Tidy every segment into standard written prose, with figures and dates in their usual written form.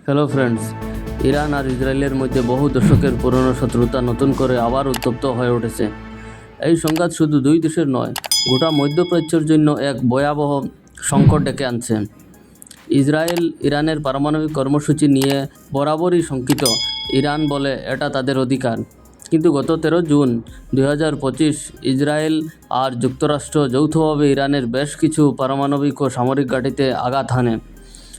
Hello friends, Iran আর ইসরায়েলের মধ্যে বহু দশকের পুরনো শত্রুতা নতুন করে আবার উত্তপ্ত হয়ে উঠেছে। এই সংঘাত শুধু দুই দেশের নয়, গোটা মধ্যপ্রাচ্যের জন্য এক ভয়াবহ সংকট ডেকে আনছে। ইসরায়েল ইরানের পারমাণবিক কর্মসূচি নিয়ে বরাবরই শঙ্কিত। ইরান বলে এটা তাদের অধিকার, কিন্তু গত 13 জুন 2025 ইসরায়েল আর যুক্তরাষ্ট্র যৌথভাবে ইরানের বেশ কিছু পারমাণবিক ও সামরিক ঘাঁটিতে আঘাত হানে।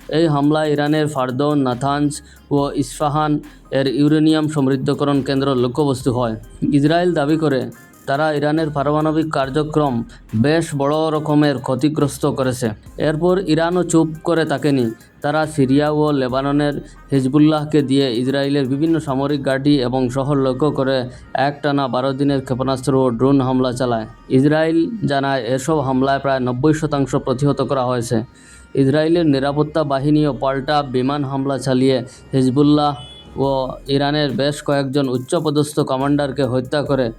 এই হামলায় ইরানের ফারদো, নাতানজ ও ইস্ফাহান এর ইউরেনিয়াম সমৃদ্ধকরণ কেন্দ্র লক্ষ্যবস্তু হয়। ইসরায়েল দাবি করে তারা ইরানের পারমাণবিক কার্যক্রম বেশ বড় রকমের ক্ষতিগ্রস্ত করেছে। এরপর ইরানও চুপ করে থাকেনি। তারা সিরিয়া ও লেবাননের হিজবুল্লাহকে দিয়ে ইসরায়েলের বিভিন্ন সামরিক ঘাঁটি এবং শহর লক্ষ্য করে একটানা 12 দিনের ক্ষেপণাস্ত্র ও ড্রোন হামলা চালায়। ইসরায়েল জানায় এসব হামলায় প্রায় 90% প্রতিহত করা হয়েছে। ইসরায়েলের নিরাপত্তা বাহিনীও পাল্টা বিমান হামলা চালিয়ে হিজবুল্লাহ ও ইরানের বেশ কয়েকজন উচ্চপদস্থ কমান্ডারকে হত্যা করে।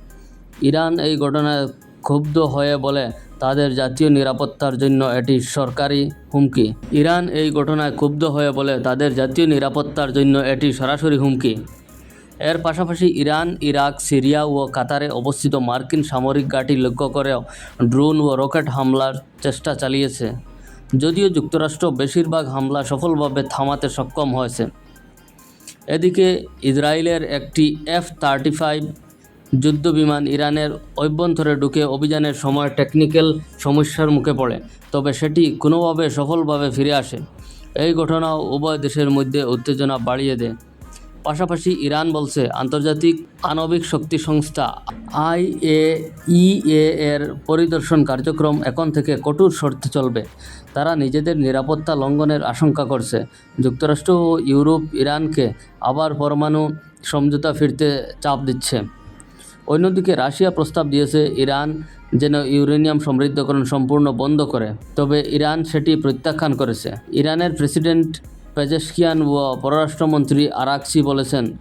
ইরান এই ঘটনায় ক্ষুব্ধ হয়ে বলে তাদের জাতীয় নিরাপত্তার জন্য এটি সরকারি হুমকি। ইরান এই ঘটনায় ক্ষুব্ধ হয়ে বলে তাদের জাতীয় নিরাপত্তার জন্য এটি সরাসরি হুমকি। এর পাশাপাশি ইরান, ইরাক, সিরিয়া ও কাতারে অবস্থিত মার্কিন সামরিক ঘাঁটি লক্ষ্য করেও ড্রোন ও রকেট হামলার চেষ্টা চালিয়েছে। যদিও যুক্তরাষ্ট্র বেশিরভাগ হামলা সফলভাবে থামাতে সক্ষম হয়েছে। এদিকে ইসরায়েলের একটি F-35 যুদ্ধবিমান ইরানের অভ্যন্তরে ঢুকে অভিযানের সময় টেকনিক্যাল সমস্যার মুখে পড়ে, তবে সেটি কোনোভাবে সফলভাবে ফিরে আসে। এই ঘটনাও উভয় দেশের মধ্যে উত্তেজনা বাড়িয়ে দেয়। পাশাপাশি ইরান বলছে আন্তর্জাতিক আণবিক শক্তি সংস্থা IAEA এর পরিদর্শন কার্যক্রম এখন থেকে কঠোর শর্তে চলবে। তারা নিজেদের নিরাপত্তা লঙ্ঘনের আশঙ্কা করছে। যুক্তরাষ্ট্র ও ইউরোপ ইরানকে আবার পরমাণু সমঝোতা ফিরতে চাপ দিচ্ছে। অন্যদিকে রাশিয়া প্রস্তাব দিয়েছে ইরান যেন ইউরেনিয়াম সমৃদ্ধকরণ সম্পূর্ণ বন্ধ করে, তবে ইরান সেটি প্রত্যাখ্যান করেছে। ইরানের প্রেসিডেন্ট পেজেশকিয়ান ও পররাষ্ট্রমন্ত্রী আরাকচি বলেছেন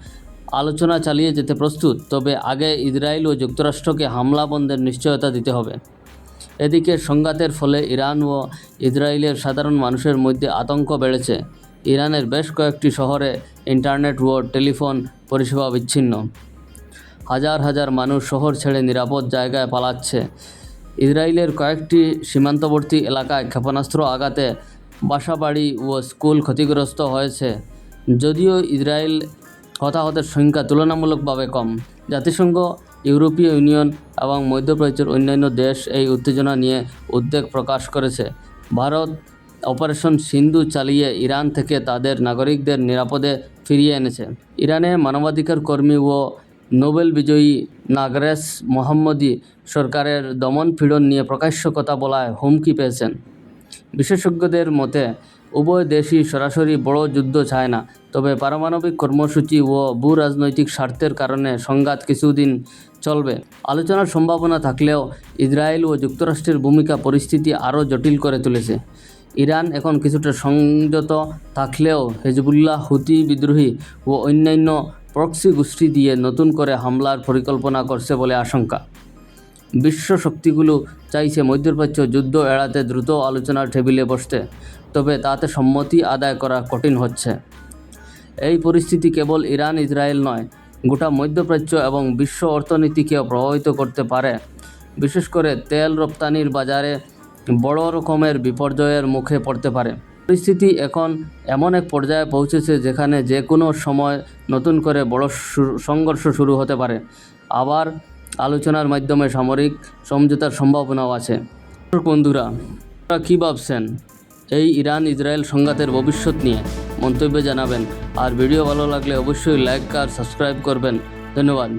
আলোচনা চালিয়ে যেতে প্রস্তুত, তবে আগে ইসরায়েল ও যুক্তরাষ্ট্রকে হামলা বন্ধের নিশ্চয়তা দিতে হবে। এদিকে সংঘাতের ফলে ইরান ও ইসরায়েলের সাধারণ মানুষের মধ্যে আতঙ্ক বেড়েছে। ইরানের বেশ কয়েকটি শহরে ইন্টারনেট ও টেলিফোন পরিষেবা বিচ্ছিন্ন। হাজার হাজার মানুষ শহর ছেড়ে নিরাপদ জায়গায় পালাচ্ছে। ইসরায়েলের কয়েকটি সীমান্তবর্তী এলাকায় ক্ষেপণাস্ত্র আঘাতে বাসাবাড়ি ও স্কুল ক্ষতিগ্রস্ত হয়েছে। যদিও ইসরায়েল হতাহতের সংখ্যা তুলনামূলকভাবে কম। জাতিসংঘ, ইউরোপীয় ইউনিয়ন এবং মধ্যপ্রাচ্যের অন্যান্য দেশ এই উত্তেজনা নিয়ে উদ্বেগ প্রকাশ করেছে। ভারত অপারেশন সিন্ধু চালিয়ে ইরান থেকে তাদের নাগরিকদের নিরাপদে ফিরিয়ে এনেছে। ইরানে মানবাধিকার কর্মী ও নোবেল বিজয়ী নাগরেস মোহাম্মদী সরকারের দমন-পীড়ন নিয়ে প্রকাশ্য কথা বলায় হুমকি পেয়েছেন। বিশেষজ্ঞদের মতে উভয় দেশই সরাসরি বড় যুদ্ধ চায় না, তবে পারমাণবিক কর্মসূচি ও ভূ-রাজনৈতিক স্বার্থের কারণে সংঘাত কিছুদিন চলবে। আলোচনার সম্ভাবনা থাকলেও ইসরায়েল ও যুক্তরাষ্ট্রের ভূমিকা পরিস্থিতি আরও জটিল করে তুলেছে। ইরান এখন কিছুটা সংযত থাকলেও হিজবুল্লাহ, হুতি বিদ্রোহী ও অন্যান্য প্রক্সি গোষ্ঠী দিয়ে নতুন করে হামলার পরিকল্পনা করছে বলে আশঙ্কা। বিশ্ব শক্তিগুলো চাইছে মধ্যপ্রাচ্য যুদ্ধ এড়াতে দ্রুত আলোচনার টেবিলে বসতে, তবে তাতে সম্মতি আদায় করা কঠিন হচ্ছে। এই পরিস্থিতি কেবল ইরান ইসরায়েল নয়, গোটা মধ্যপ্রাচ্য এবং বিশ্ব অর্থনীতিকেও প্রভাবিত করতে পারে। বিশেষ করে তেল রপ্তানির বাজারে বড় রকমের বিপর্যয়ের মুখে পড়তে পারে। পরিস্থিতি এখন এমন এক পর্যায়ে পৌঁছেছে যেখানে যে কোনো সময় নতুন করে বড় সংঘর্ষ শুরু হতে পারে। আবার আলোচনার মাধ্যমে সামরিক সমঝোতার সম্ভাবনাও আছে। বন্ধুরা, আপনারা কী ভাবছেন এই ইরান ইসরায়েল সংঘাতের ভবিষ্যৎ নিয়ে? মন্তব্যে জানাবেন। আর ভিডিও ভালো লাগলে অবশ্যই লাইক আর সাবস্ক্রাইব করবেন। ধন্যবাদ।